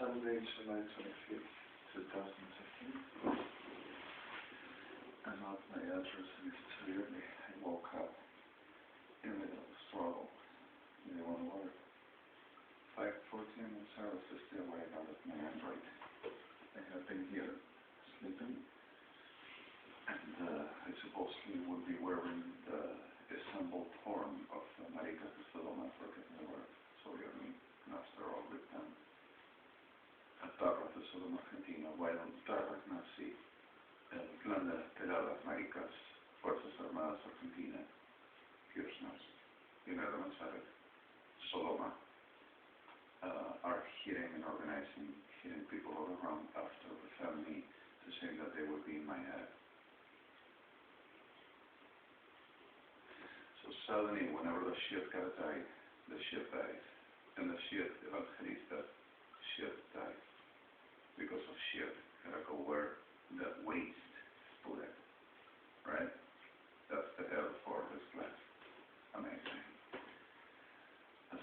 Sunday, July 25th, 2015. I'm at my address and it's too early. I woke up in the middle of a struggle. You want to work? 5:14 and Sarah's is still waiting out of my Android. I have been here sleeping and I supposedly would be wearing the assembled form of Marica Castellona for getting the work. So you're me, and after all with them. Atarra de Sodoma Argentina, while Tarra Nazi, el plan de las peladas maricas, Fuerzas Armadas Argentina, Kirchners, Buenos Aires, Sodoma, are hitting and organizing, hitting people all around after the family to say that they will be in my head. So suddenly, whenever the shit got died, the shit dies. And the shit, evangelista, shit dies. Because of shit, gotta go where that waste is put it. Right? That's the hell for this class. Amazing.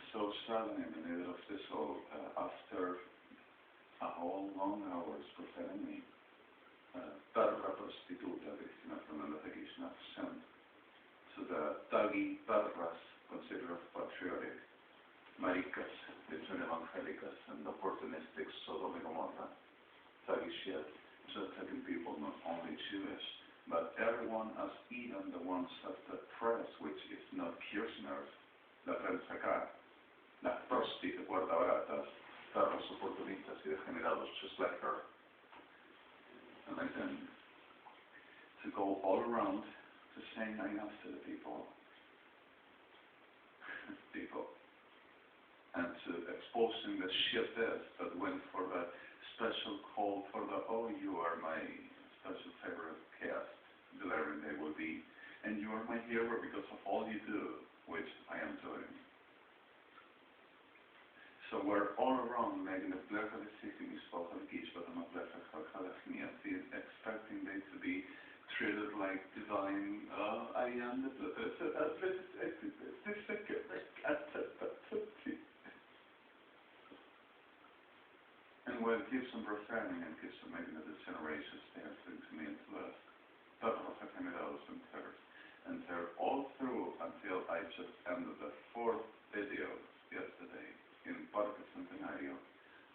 So suddenly, in the middle of this all, after a whole long hours preparing me, Tarra prostituta, Cristina Fernanda de Kirchner, sent to the Taggy Tarras, considered patriotic, maricas, between evangelicals and opportunistic Sodom and Gomorrah, Taggy shit, to attacking people, not only Jewish, but everyone, as even the ones of the press, which is not Kirchner's, la prensa acá, las prosti de puerta baratas, tarros oportunistas y degenerados, just like her. And like them, to go all around to say enough to the people, and to exposing the shit that went for the special call for the, oh, you are my special favorite cast, delivering they will be, and you are my hero because of all you do, which I am doing. So we're all around making a pleasure seeking is for the kids, but I'm a pleasure for expecting them to be treated like divine. I am the and when it keeps on referring and keeps on making the generations, they are to me into the Tarros Generados and they're all through until I just ended the 4th video yesterday in Parque Centenario,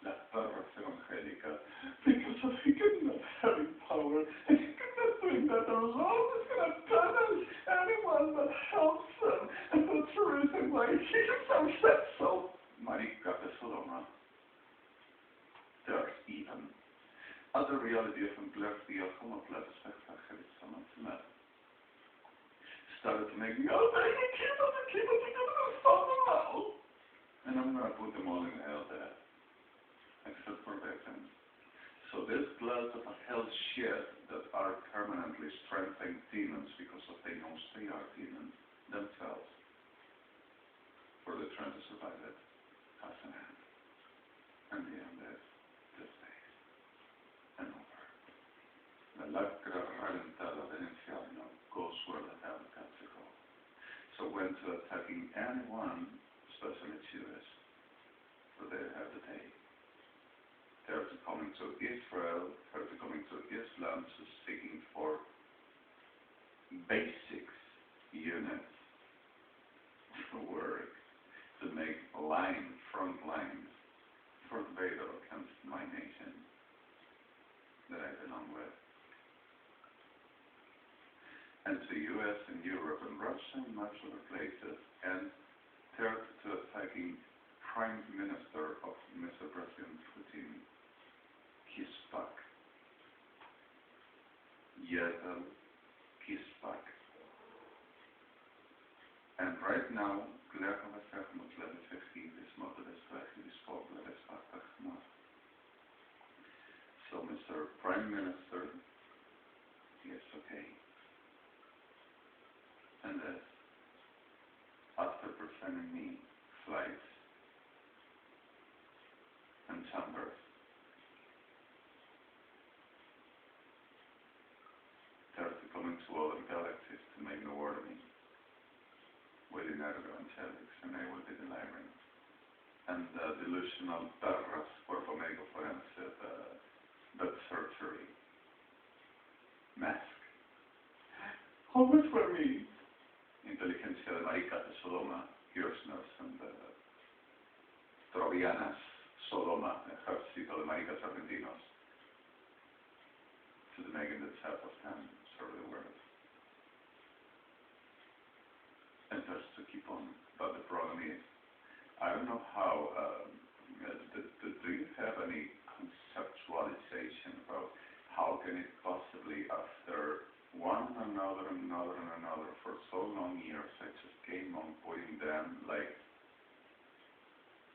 las Tarras Evangélicas, because of him not having power, and he not doing that alone is going to punish anyone that helps him, and that's the reason why he himself said so. Marica de Sodoma. There's even other reality of empleardia homoplats started to make me, oh, they keep us, you're going to stop them all. And I'm going to put them all in hell there, except for victims. So this class of hell shit that are permanently strengthening demons because of they know they are demons themselves, for the trying to survive it, has an end. And the end is this day and over. The lacra reventada del infierno goes where the hell got to go. So when to attacking anyone, especially Jewish, for they have the day. They're coming to Israel, they're coming to Islam, to seeking for basics, units, for work, to make front lines, for battle against my nation that I belong with. And to US and Europe and Russia and much other places, and third to attacking Prime Minister of Mr. President Putin, Kispak. Yetel Kispak. And right now, so Mr. Prime Minister, yes, okay. And after presenting me flights and chambers, they're coming to other galaxies to make the war to me. Within Ergo Angelics, and I will be delivering and delusional perras, cuerpo médico forense, bed surgery, mask. Always for me. Inteligencia de maricas de Sodoma, Kirchners and Trovianas, Sodoma, ejército de maricas argentinos, to the Megan the south of town, sort of the word. And just to keep on, but the problem is, I don't know how, do you have any conceptualization about how can it possibly, after one another for so long years, I just came on putting them like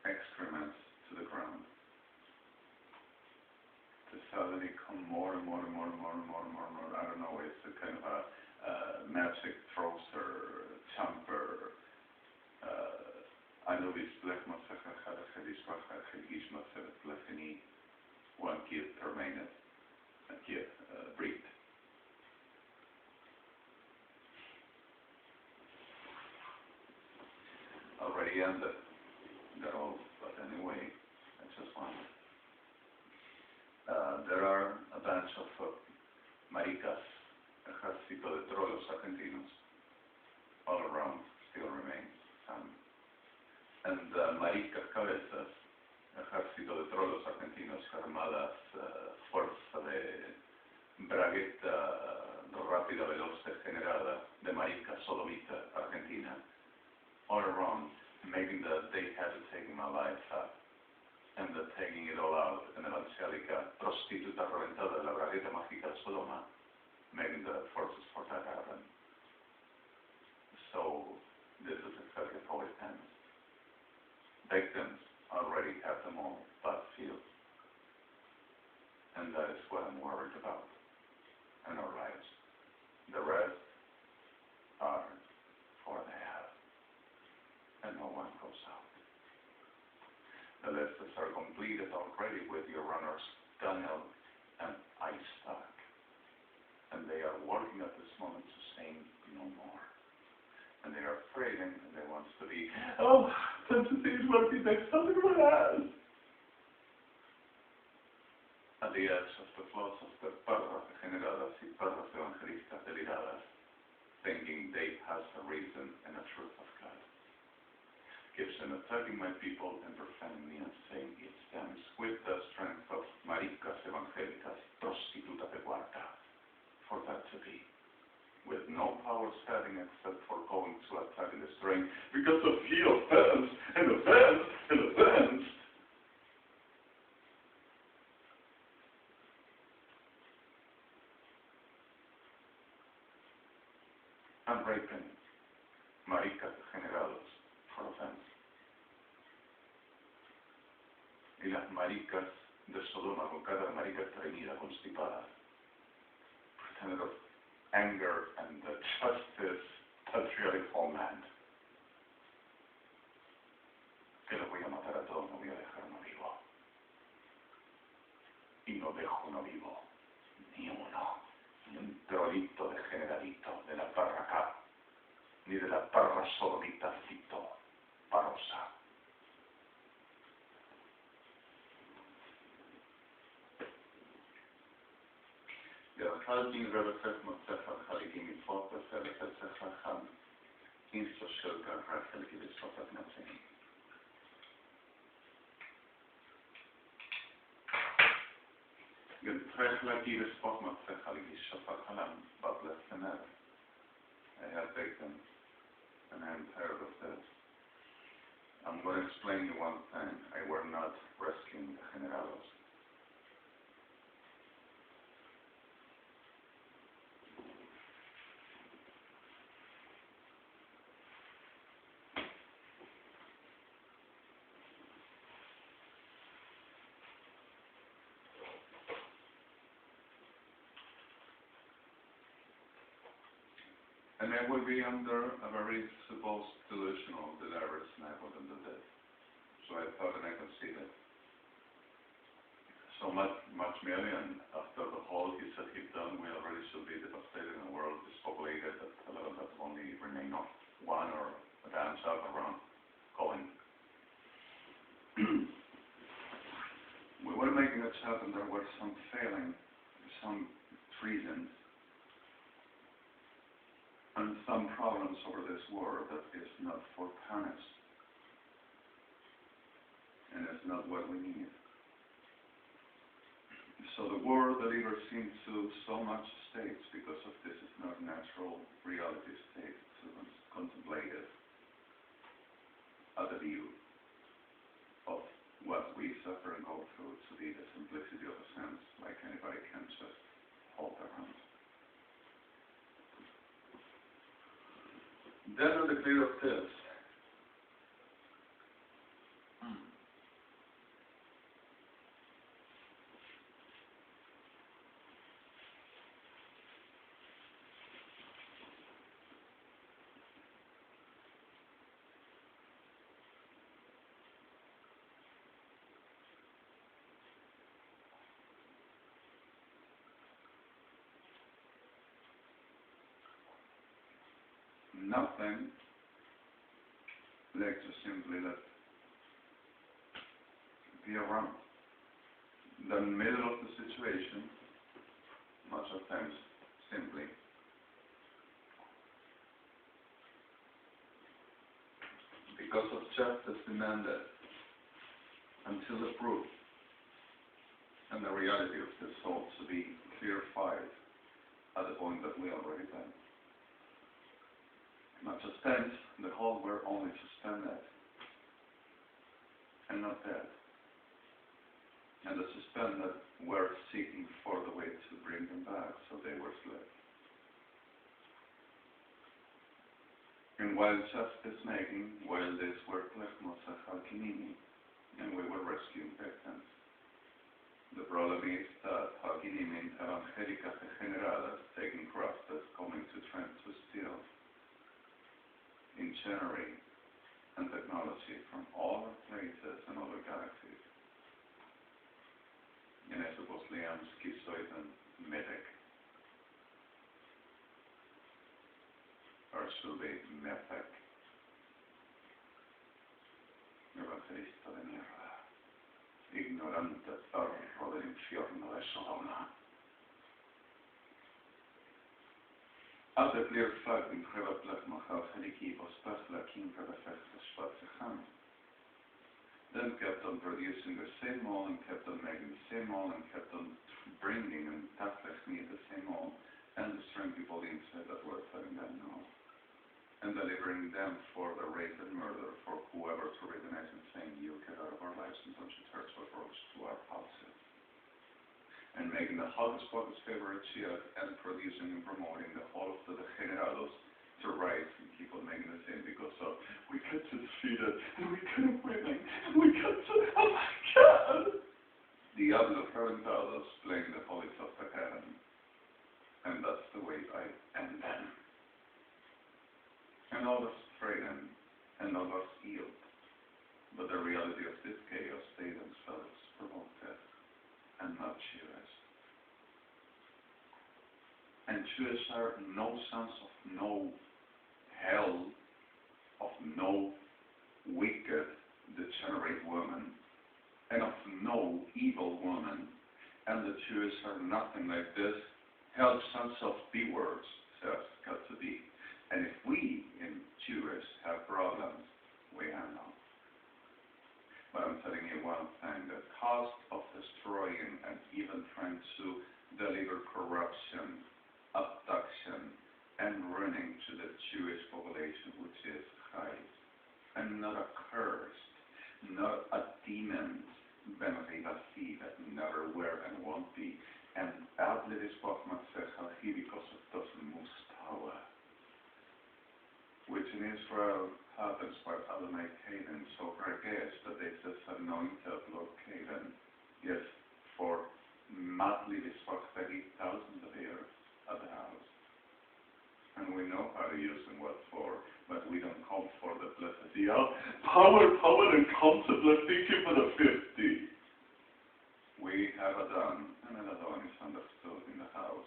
excrements to the ground, to suddenly come more and more. I don't know, it's a kind of a magic trouser, chamfer, Anubis blechma sechachada chedishvacha chedishma sevet blechini, one kid remaineth, a kid breathed. Already ended. They're all, but anyway, I just want. There are a bunch of maricas, ejército de trolos argentinos, all around, still remains some. And maricas cabezas, ejército de trolos argentinos, armadas, fuerza de bragueta rápida, veloz, degenerada, de marica sodomita argentina, all around, making that they had to take my life up, and the taking it all out, and the evangelica prostituta reventada de la bragueta mágica de Sodoma, making the forces for that happen. So, this is exactly how it ends. Victims already have them all, battlefield. And that is what I'm worried about, and our lives. The rest are for the hell, and no one goes out. The lists are completed already with your runners, Daniel and Isaac, and they are working at this moment to say no more. And they are afraid, and they want to be, oh, time to see it working next time it has. At the edge of the floors of the perras degeneradas y perras evangelistas deliradas, thinking they has a reason and a truth of God. Keeps on attacking my people and profaning me and saying it stands with the strength of maricas evangélicas, prostitutas de cuarta, for that to be. With no power standing except for going to attack and destroy, because of he offense and offense and offense. And raping maricas degenerados for offense. Y las maricas de Sodoma con cada marica estreñida, constipada, pretended of anger and the justice, patriotic homeland. Que los voy a matar a todos, no voy a dejar uno vivo. Y no dejo uno vivo, ni uno, ni un trolito degeneradito de la parra acá, ni de la parra sodomitacito, parosa. Halking reverset Mostefa Halikim Focus, Elishel Insto Shilka, Rachel Gibisofat Matsini. Getrechla Gibisofat Matsecha Gibisofat Halam, but less than ever. I have taken, and I am tired of this. I'm going to explain you one thing. I were not rescuing the generalos. And I will be under a very supposed delusional that I risk and I wouldn't do this. So I thought and I conceded. So much million after the whole he said he'd done, we already should be devastated and the world is populated at a level that only remain of one or a dance up around going. which happened there were some failing, some treasons, and some problems over this war that is not for panics, and it's not what we need. So the war delivers into so much states because of this is not natural reality state to contemplate it as a view of what we suffer and go through to be the simplicity of a sense, like anybody can just hold their hands. Then on the clear of this, nothing like to simply let be around. The middle of the situation, much of times, simply because of justice demanded until the proof and the reality of the soul to be clarified at the point that we already done. Not suspend the whole word, only suspended and not dead. And the suspended were seeking for the way to bring them back, so they were slaves. And while justice making, while this were plekmos halkinini, and we were rescuing victims, the problem is that halkinini evangelicas degeneradas, taking crosses, coming to try to steal engineering and technology from all the places and other galaxies. And I suppose Liam schizoid and medic. Or should be methec. Evangelista de mierda. Ignorante perro del infierno de Sodoma. At the clear fact in Heva Plekmachal Heliki was Pasla King of the Schwarzechan. Then kept on producing the same mold and kept on making the same mold and kept on bringing and tackling the same mold and destroying people inside that were telling them no. And delivering them for the rape and murder for whoever to recognize and saying, you get out of our lives and don't you dare to approach to our houses. And making the hocus pocus favorite shield and producing and promoting the whole of the degenerados to rise and keep on making the same because of we got to defeat it and we couldn't win it and we got to, oh my God! Diablo Ferentados playing the holies of the heaven. And that's the way I end them. And others freedom and others yield. But the reality of this chaos, they themselves promote it and not choose. And Jews are no sons of no hell, of no wicked, degenerate woman, and of no evil woman. And the Jews are nothing like this. Hell sons of B words, says got to be. And if we in Jews have problems, we have none. But I'm telling you one thing, the cost of destroying and even trying to deliver corruption, abduction, and running to the Jewish population, which is high, and not a curse, not a demon, that never were and won't be, and badly this Bachman says how he because of doesn't move power, which in Israel happens by Adonai Caden, so Ragesh, that they just anointed Lord Caden, yes, for madly this 30,000 of years at the house. And we know how to use them what for, but we don't come for the blessed. Power, and concept, thank you for the 50. We have Adon, and Adon is understood in the house,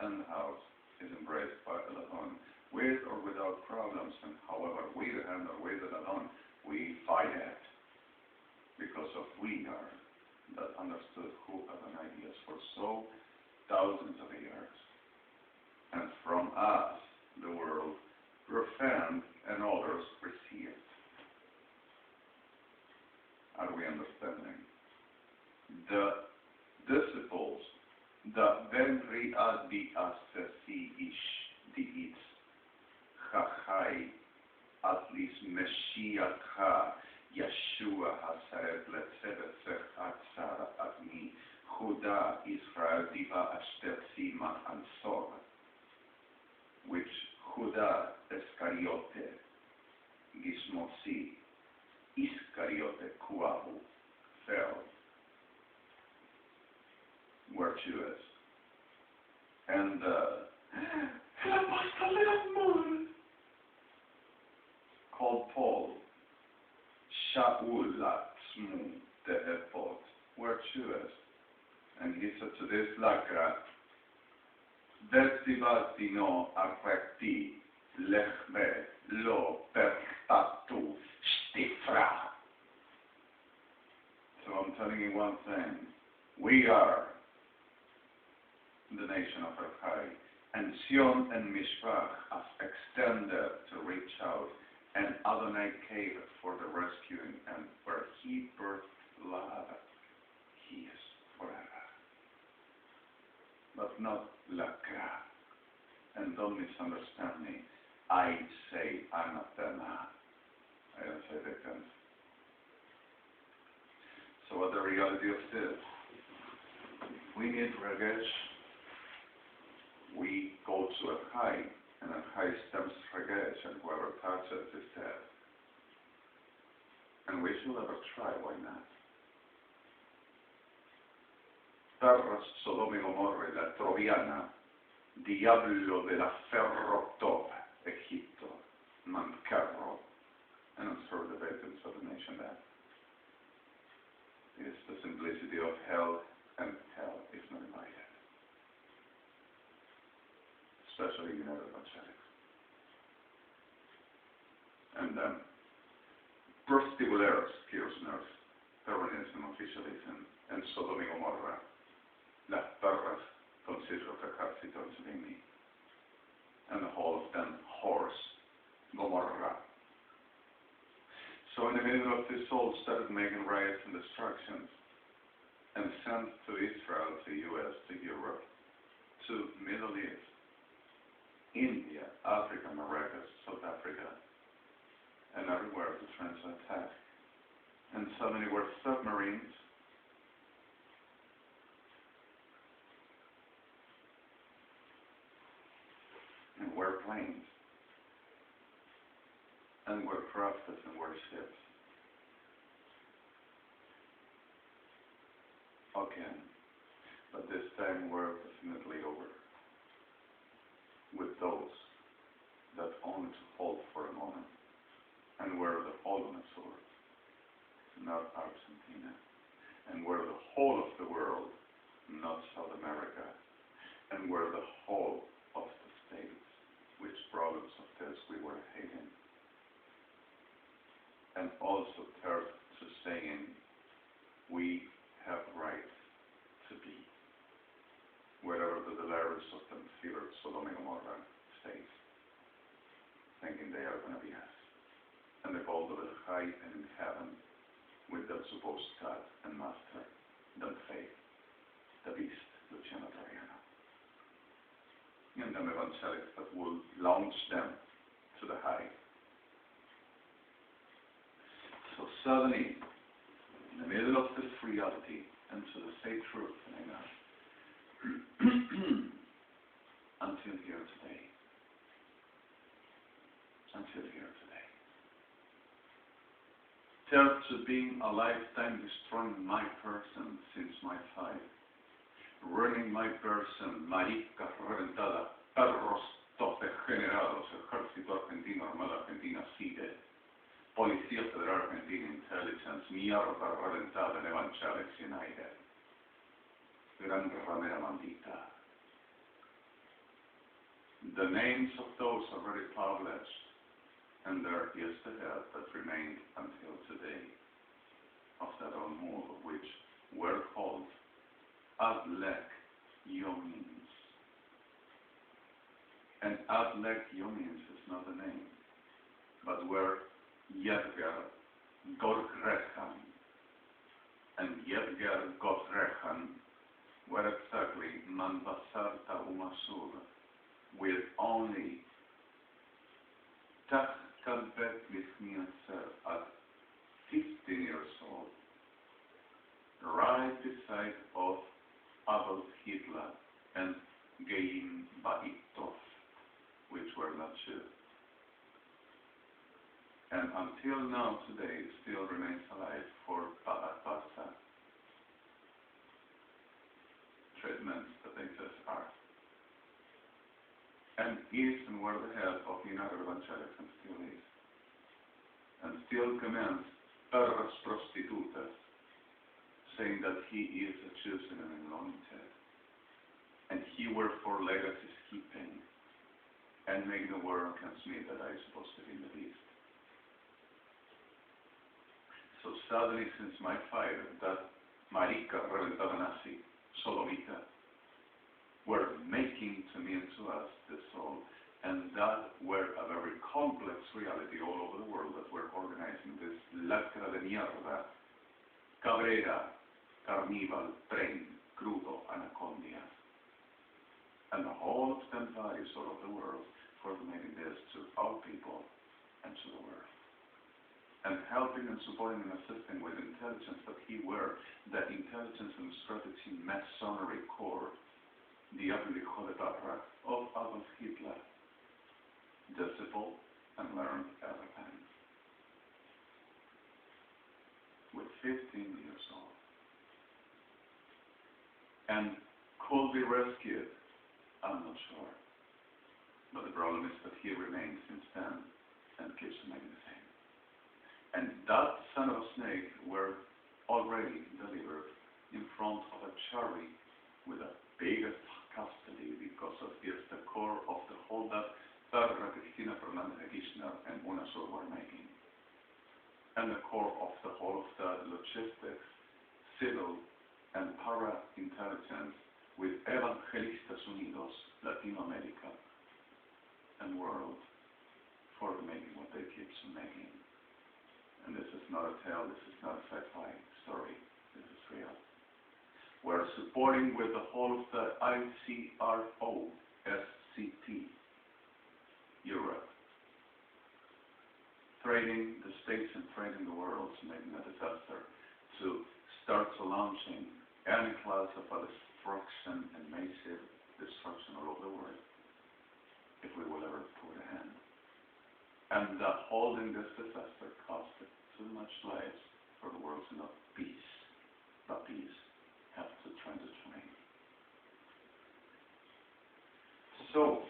and the house is embraced by Adon, with or without problems, and however we handle with Adon, we fight it, because of we are that understood who Adonai is for so thousands of years. And from us, the world profaned and others received. Are we understanding? The disciples, the ben ri'ad bi asesi ish di'itz chachai atlis Meshiach ha Yeshua hasaret letzevet sechat sara admi Judah Israel diva ashter sima ansor, which Judah Iscariote Gismosi Iscariote Kuahu fell, were Jews. And called Paul Shaul Latzmu Te'epot, were Jews. And he said to this Lakra, Vestivatino affecti lechbe lo pertatu stifra. So I'm telling you one thing. We are the nation of Archai, and Sion and Mishpach has extended to reach out, and Adonai cared for the rescuing, and where he birthed love, he is forever. But not Lakra. And don't misunderstand me. I say anathema. I don't say victims. So what the reality of this? We need regesh. We go to a high, and a high stems regesh, and whoever touches is dead. And we should ever try, why not? Perros Sodoma y Gomorra, la Troviana, Diablo de la Ferrotop, Egipto, Mancarro, and I'm sure the victims of the nation that is the simplicity of hell, and hell is not invited. Especially United Evangelics. And prostibuleros, kirchners, Peronism, officialism, and Sodom y Gomorra, las perras considered the Carcitons Vini, and the whole of them horse, Gomorrah. So in the middle of this, all started making riots and destructions, and sent to Israel, to US, to Europe, to Middle East, India, Africa, Americas, South Africa, and everywhere to try to attack. And so many were submarines, and were planes, and were crafts, and were ships. Okay, but this time we're definitely over with those that only to hold for a moment and wear the whole on a sword, not Argentina, and wear the whole of the world, not South America, and wear the whole of the states, which problems of this we were hating, and also third to saying we have right to be wherever the delirious of them feared Sodom and Gomorrah stays, thinking they are going to be us. And the gold of the high and in heaven with the supposed God and Master, than faith, the beast, Luciano Toriano. And them evangelics that will launch them to the high. So suddenly, in the middle of this reality, and to the say truth, until here today. Until here today. Third to being a lifetime destroying my person since my fight. Ruining my person, marica reventada, perros degenerados, ejército argentino, armada argentina, sigue. Policía Federal Argentina, Intelligence, mierda reventada en Evangelics United. Gran ramera maldita. The names of those already published, and there is the head that remained until today of that old move, which were ad lec iomins. And ad lec iomins is not a name, but where Jedgar Gorgrechan and Jedgar Gorgrechan were exactly Manbasarta Umasur, with only Tach Kalbet Lifnianser at 15 years old, right beside of Adolf Hitler and Geim Baitov, which were not Jews. And until now, today, still remains alive for Barsa treatments that they just are. And is and were the head of the United Evangelics and still is. And still commands perras prostitutas, saying that he is a chosen and anointed. And he wherefore legacies keeping, and make the war against me that I supposed to be in the beast. So suddenly, since my fire, that marica reventada nazi, sodomita, were making to me and to us the soul, and that were a very complex reality all over the world that we're organizing this lacra de mierda, cabrera, carnival, train, crudo, anacondia, and the whole of them values all over the world for making this to all people and to the world. And helping and supporting and assisting with intelligence that he were the intelligence and strategy masonry core, the Elishel of Adolf Hitler, disciple and learned everything. With 15 years old. And could be rescued? I'm not sure. But the problem is that he remains since then and keeps making the same. And that son of a snake were already delivered in front of a jury with the biggest custody because of this, the core of the whole that Cristina Fernandez de Kirchner and UNASUR were making. And the core of the whole of the logistics, civil and para-intelligence with Evangelistas Unidos, Latinoamérica and world for making what they keep making. And this is not a tale, this is not a sci-fi story, this is real. We're supporting with the whole of the ICRO-SCT, Europe, trading the states and trading the world to making a disaster, to start to launching any class of a destruction and massive destruction all over the world, if we will ever put a hand. And holding this disaster costed too much lives for the world to know peace. But peace have to try to train. So,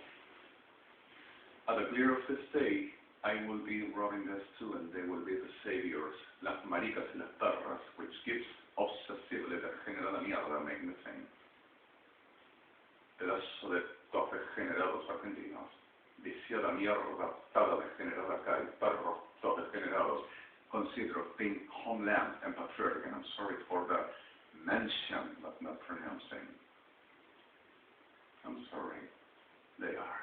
at the clear of this day, I will be robbing this too, and they will be the saviors, las maricas y las perras, which gives obsessively the general mierda making the same. Pedazo de todos degenerados argentinos. Viciada mierda, toda degenerada acá, y perros todos degenerados. Consider being homeland and patriotic, and I'm sorry for the mention, but not pronouncing. I'm sorry, they are.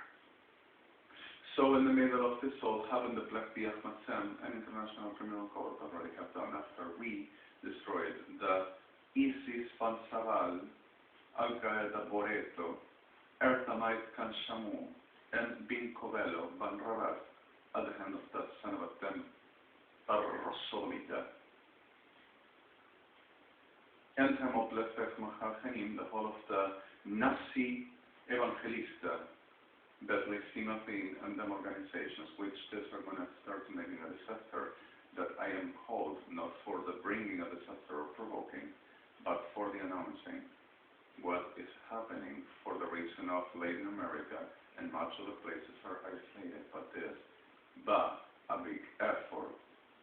So in the middle of this all happened the Black Biafmatsem, an international criminal court already have done after we destroyed the ISIS Pansaval, Al-Qaeda Boreto, Ertamite Kanshamu, and Bin Covello, Van Rabat, at the hand of that son of a damn Rosomita. And Hemoplefech Mahachanim, the whole of the Nazi Evangelista, Bethlehem Simothine and them organizations, which these are going to start making a disaster that I am called not for the bringing a disaster or provoking, but for the announcing what is happening for the reason of Latin America, and much of the places are isolated but this, but a big effort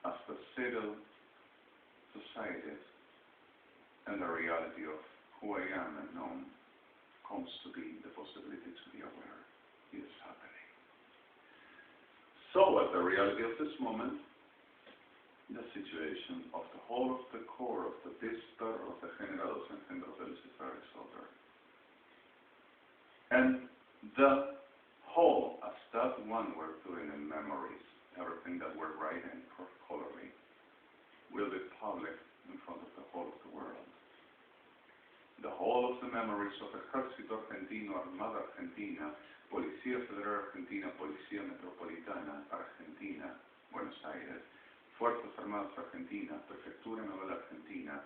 as the civil societies and the reality of who I am and known comes to be the possibility to be aware is happening. So at the reality of this moment, the situation of the whole of the core of the whisper of the generados engendros del Aristotle. And the whole, as that one we're doing in memories, everything that we're writing protocolary, will be public in front of the whole of the world. The whole of the memories of Ejército Argentino, Armada Argentina, Policía Federal Argentina, Policía Metropolitana Argentina, Buenos Aires, Fuerzas Armadas Argentinas, Prefectura Naval Argentina,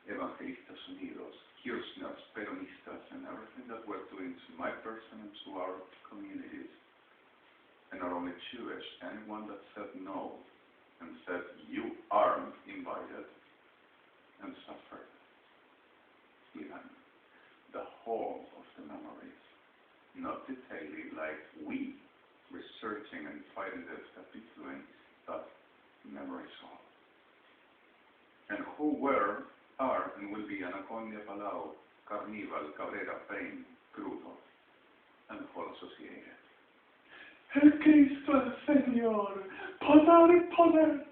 Evangelistas Unidos, Kirchners, Peronistas, and everything that we're doing to my person and to our communities. And not only Jewish, anyone that said no and said you aren't invited and suffered. Even the whole of the memories, not detailing like we researching and fighting this have been doing, but memories all. And who were, are, and will be Anaconda, Palau, Carnival, Cabrera, Payne, Crudo, and the whole associated. El Cristo el Señor, poder y poder.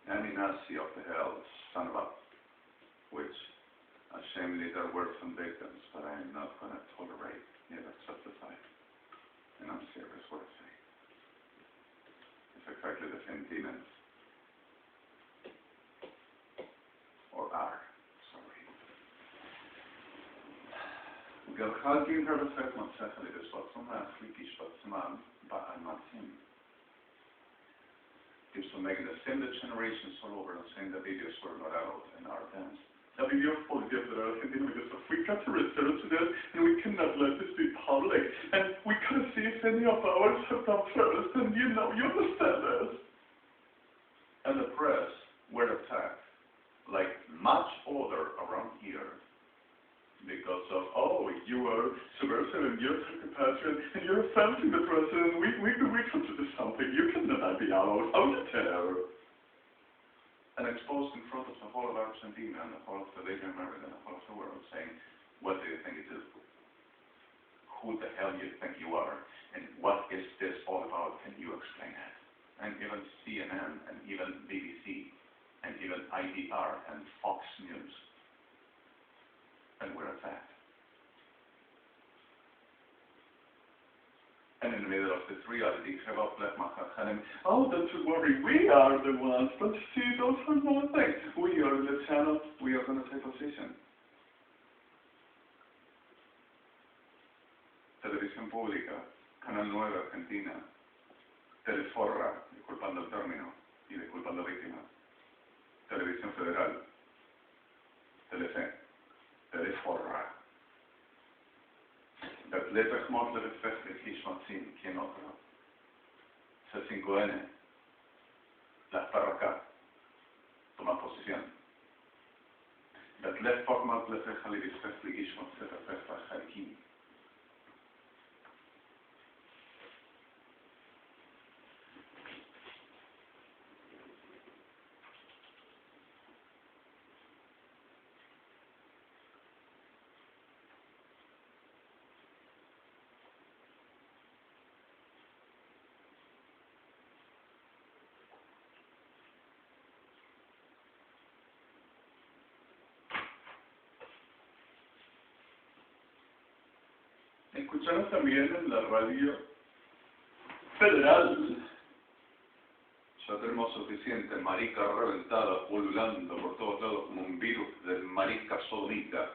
Any Nazi of the hell, son of a which ashamedly there were some victims, but I am not going to tolerate, neither justify. And I'm serious what I say. It's exactly the same demons. Or are, sorry. Gerhalkin Herbesek Matsehali, this was some Afriki Schwarzman, but I'm not him. Gives to make the same generations all over and saying the videos were not out in our dance. A video of Policía Federal Argentina because we got to research this and we cannot let this be public and we can't see if any of ours have done first and you understand this. And the press were attacked like much other around here because of, oh, you are subversive and you're patriot and you're offending the president. We come to do something. You can deny the out. How you tell? And exposed in front of the whole of Argentina and the whole of the Latin America and the whole of the world saying, what do you think it is? Who the hell do you think you are? And what is this all about? Can you explain it? And even CNN and even BBC and even IDR and Fox News. And we're attacked. And in the middle of this reality, oh, don't you worry, we are the ones, but see, those are one thing. We are in the channel, we are going to take position. Televisión Pública, Canal 9 Argentina, Teleforra, disculpando el término y disculpando víctimas. Televisión Federal, Telefe. Teleforra. Betlete Gmotler Festlich Hishmatzin, ¿quién otro? C5N. Las Paracá. Toman posición. Betlete Fogmotler Festlich Festlich Hishmatzin, Festlich Halikim. Escuchamos también en la radio federal. Ya tenemos suficiente marica reventada pululando por todos lados como un virus de marica sodomita,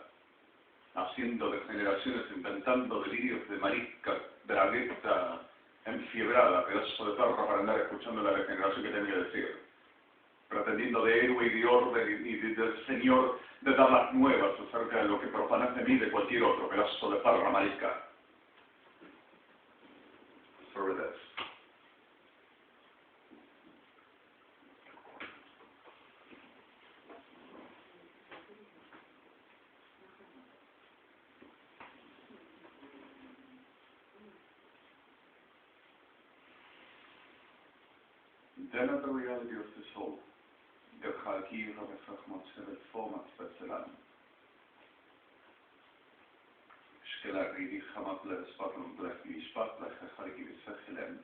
haciendo degeneraciones, inventando delirios de marica dragueta enfiebrada, pedazo de perro para andar escuchando la degeneración que tenía que decir, pretendiendo de héroe y de orden y del señor de dar las nuevas acerca de lo que profanas de mí de cualquier otro, pedazo de perra marica. Sobre this. Then at the reality of the soul, the Chalki Rabbi format special. Schkelari Hamatler Spatlam Black Spatla Halki Sechelen.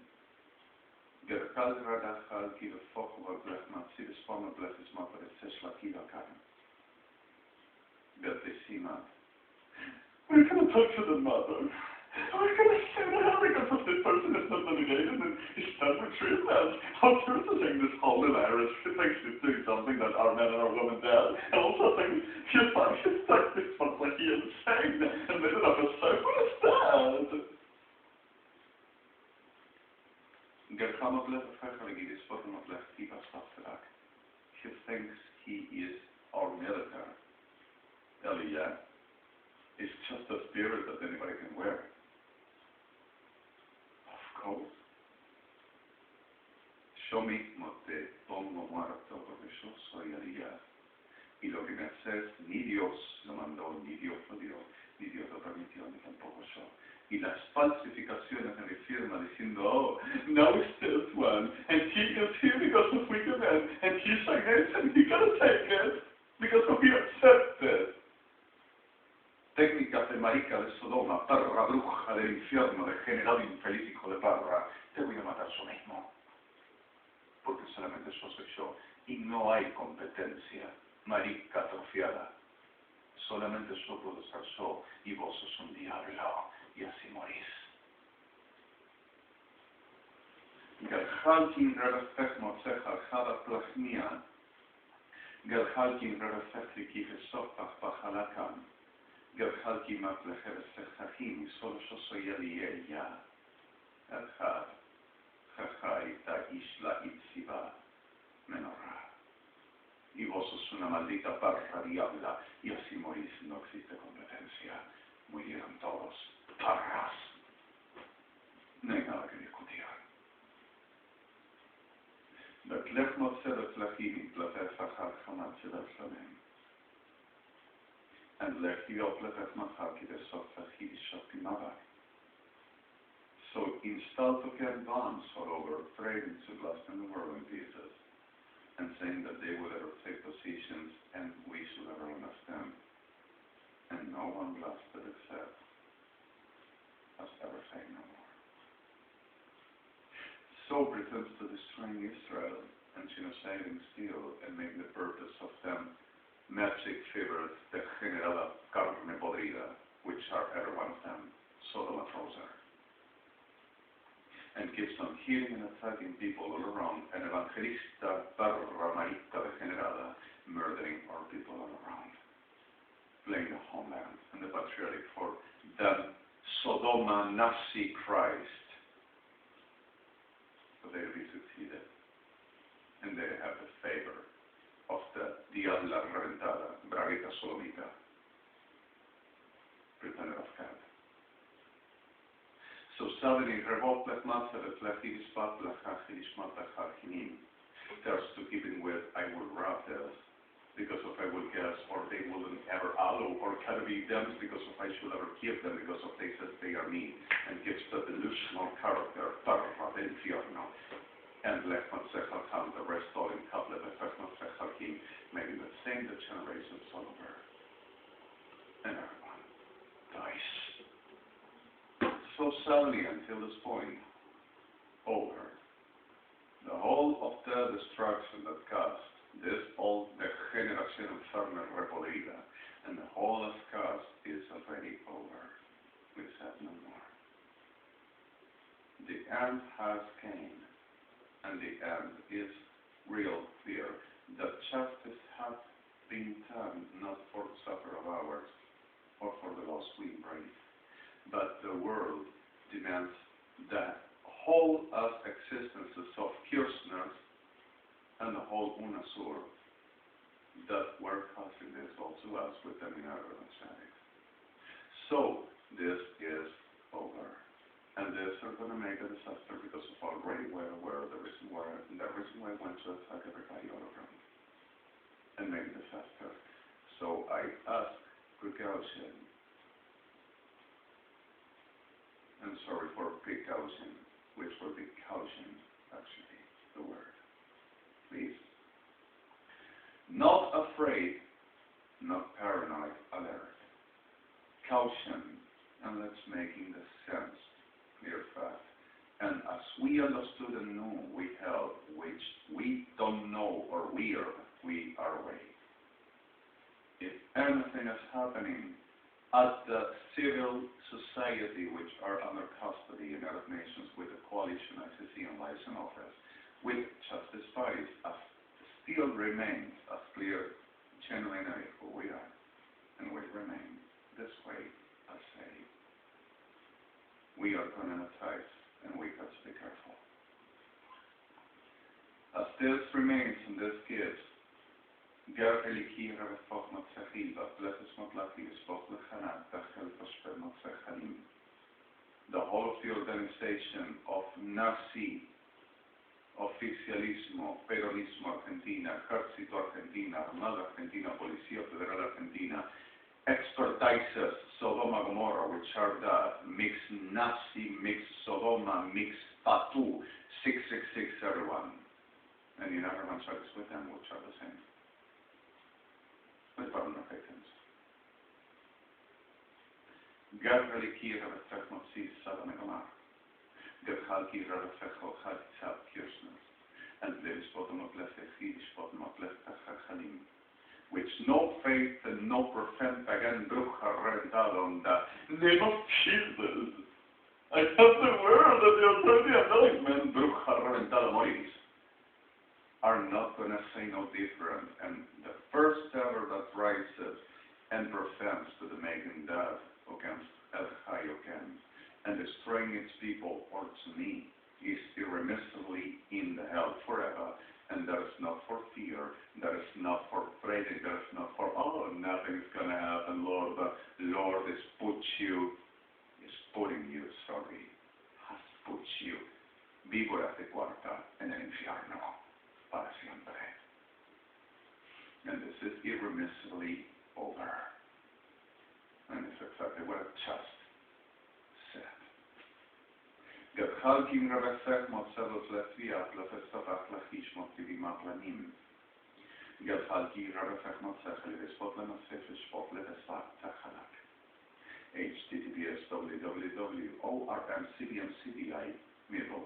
Gerkal Rada Halki the Fokova Black Matsi Spama Black is Mapper Seshla Kivakan. Beltesima. We're going to talk to the mother. We're going to say that because this person is not nominated and he's done with treatment. How true to think this whole hilarious. She thinks she's doing something that our men and our women did. And also thinks she's stuck this one like he is saying and made it up as so. What is that? Gerhama Blef Fechaligi is spoken of Blef Kiva Stafterak. He thinks he is our military. Elishel is just a spirit that anybody can wear. Of course. Yo mismo te pongo muerto porque yo soy Elishel. Y lo que me haces, ni Dios lo mandó, ni Dios lo dio, ni Dios lo permitió, ni tampoco yo. Y las falsificaciones de mi firma diciendo, oh, now it's this one, and he is here because of weaker men, and he's against it, and he gotta take it, because we accept it. Técnicas de marica de Sodoma, perra bruja del infierno, degenerado infeliz hijo de perra, te voy a matar yo mismo. Porque solamente yo soy yo, y no hay competencia, marica atrofiada. Solamente yo puedo ser yo, y vos sos un diablo, y así morís. Gerhalkin rerefek moceja jada plachnia, Gerhalkin rerefek likije sopach pachalakan, Gerhalkin maplejer sechachim, y solo yo soy él y ella. Gerhal, Jajaita isla itziva, menorá. Y vos sos una maldita perra diabla, y así morís, no existe competencia. Murieron todos, perras. No hay nada que discutir. Betlech motzedet lachim, platef achar chamad Jerusalem. And lech yop platef machar kidesof lachid shopimavak. So install to advance all over, threatening to blast in the world in pieces, and saying that they will ever take positions and we should ever understand. And no one blasted except us ever saying no more. So pretends to destroying Israel and genocidating still and making the purpose of them magic figures, the general carne podrida, which are every one of them, Sodom and Trozer. And keeps on healing and attacking people all around, and evangelista barra marita degenerada, murdering our people all around, playing the homeland and the patriotic for the Sodoma Nazi Christ. But they really succeeded, and they have the favor of the Diabla Reventada, Bragueta Solomita, pretender of God. So suddenly, revolt lech matzelet lech irispat lech achilishmat lech archinim. There's to keeping with I will rob this because of I will guess, or they wouldn't ever allow, or can be them because of I should ever give them because of they said they are me, and gives the delusional character, perra del infierno, and lech matzechal ham, the rest all in couplet lech matzechal him, making the same the generations all over. And everyone dies. So suddenly, until this point, over. The whole of the destruction that caused this old degeneración enferma repodrida, and the whole of caused is already over. We said no more. The end has came, and the end is real clear. That justice hath been done, not for the suffer of ours, or for the loss we embrace. But the world demands the whole of existences of Kirchners and the whole UNASUR that were causing this all to us with the Minerva Statics. So this is over. And this are going to make a disaster because of already well aware of the reason why I went to attack everybody all around and make a disaster. So I ask precaution. I'm sorry for precaution, which will be caution, actually, the word. Please. Not afraid, not paranoid, alert. Caution, and let's making the sense clear fast. And as we understood and knew, we held, which we don't know or we are way. If anything is happening at the civil society, which are under custody in United Nations with the coalition, ICC and Liaison Office, with justice parties, as still remains as clear, genuinely who we are, and we remain this way as say. We are communitized, and we have to be careful. As this remains and this gives, the whole of the organization of Nazi, Oficialismo, Peronismo Argentina, Ejército Argentina, Armada Argentina, Policía Federal Argentina, expertises Sodoma Gomorrah, which are the mixed Nazi, mixed Sodoma, mixed Patu, 666 everyone. And you know everyone starts with them, which are the same. With burden victims. Gabriel Kira reflect not see Saddam Gamar. Gerhal Kira reflect how had Tzab Kirchner. And there is bottom of left Echidish, bottom of left Halim. Which no faith and no profane pagan bruja rentado on the name of Jesus. I have the word of the authority of anointment, bruja rentado Moris. Are not going to say no different. And the first ever that rises and professes to the making death against El Hayoken and destroying its people, or to me, is irremissibly in the hell forever. And that is not for fear, that is not for trading, that is not for, oh, nothing's going to happen, Lord. The Lord is putting you, has put you, víboras de cuarta en el infierno. Para siempre. And this is irremissibly over. And it's exactly what I just said. Gadchalkim Ravesech Motselos Letviat Lefestavat Lachish Motivi Maplanim. Gadchalki Ravesech Motsech Levespot Lemasef Spot Levesvat Tachalak. https://www.ormcbmcbi middle.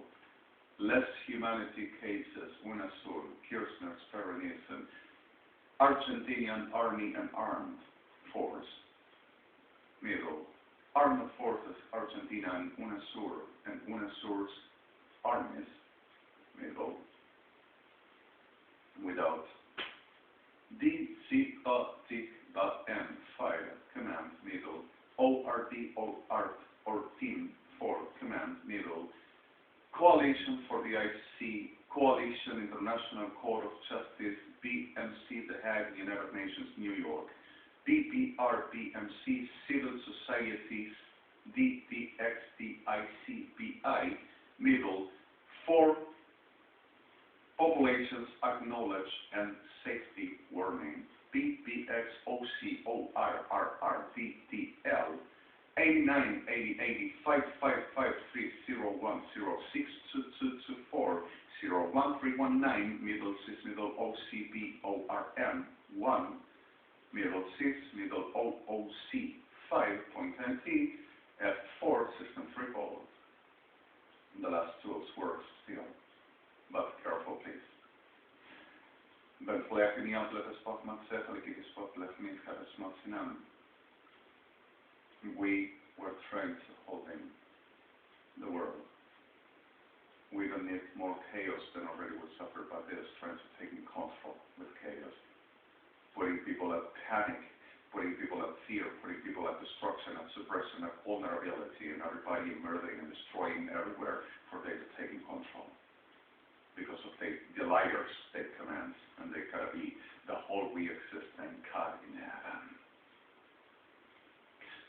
Less humanity cases, UNASUR, Kirchner's Peronism, Argentinian Army and Armed Force, middle. Armed Forces, Argentina and UNASUR's armies, middle. Without DCOT-M file command, middle. ORD or team for command, middle. Coalition for the ICC, Coalition International Court of Justice, BMC, The Hague, United Nations, New York, DPR, BMC, Civil Societies, DPXDICBI, middle, for populations acknowledge and safety warning, BPXOCORRRDTL, 89 80 80 5553 0106 2224 01319 middle cis middle OCBORM 1 middle cis middle OOC 5.10T F4 system 3 all. The last tools work still, but careful please. We were trying to hold in the world. We don't need more chaos than already we suffered by this, trying to take control with chaos. Putting people at panic, putting people at fear, putting people at destruction, at suppression, at vulnerability, and everybody murdering and destroying everywhere for they to take control. Because of the liars they command, and they gotta be the whole we exist and God in heaven.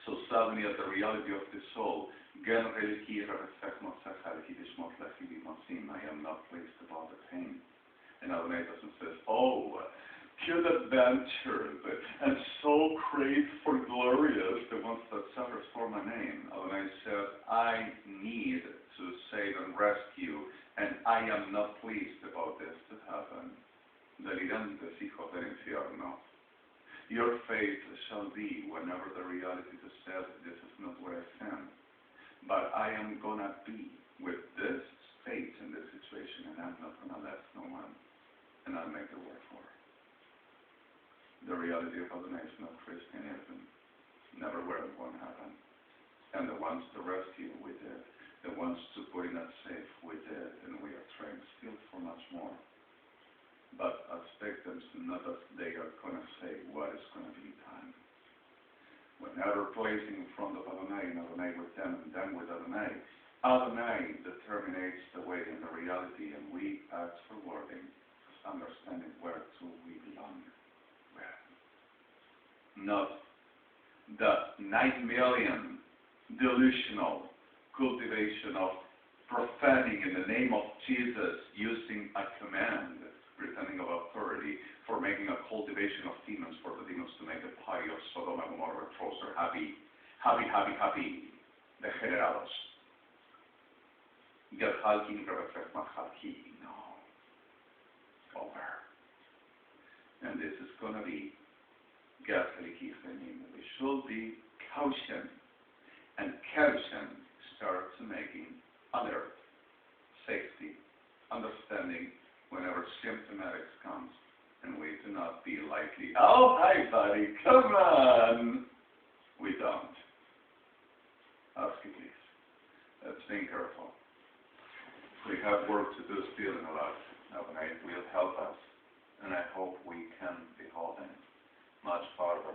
So suddenly at the reality of the soul, I am not pleased about the pain. And Adonai doesn't say, oh, good adventures, and so great for glorious, the ones that suffers for my name. Adonai said, I need to save and rescue, and I am not pleased about this to happen. Delirantes hijos del infierno. Your fate shall be whenever the reality is said, this is not where I stand. But I am gonna be with this fate in this situation, and I'm not gonna let no one, and I'll make it work for it. The reality of Adonai is not Christianism. Never where it won't happen. And the ones to rescue, we did. The ones to put in that safe, we did. And we are trained still for much more. But as victims, not as they are going to say what is going to be time. Whenever placing in front of Adonai, and Adonai with them, and them with Adonai, Adonai determines the way and the reality, and we ask for wording, understanding where to we belong. Where? Not the 9 million delusional cultivation of profaning in the name of Jesus, using a command, pretending of authority, for making a cultivation of demons, for the demons to make a party of Sodom and Gomorrah trolls are happy, degenerados. Get halki, no. Over. And this is going to be we should be caution, and caution starts making alert, safety, understanding whenever symptomatics comes, and we do not be likely, oh, hi buddy, come on. We don't. Ask you please. Let's be careful. We have work to do still in our life. Adonai will help us, and I hope we can behold him much farther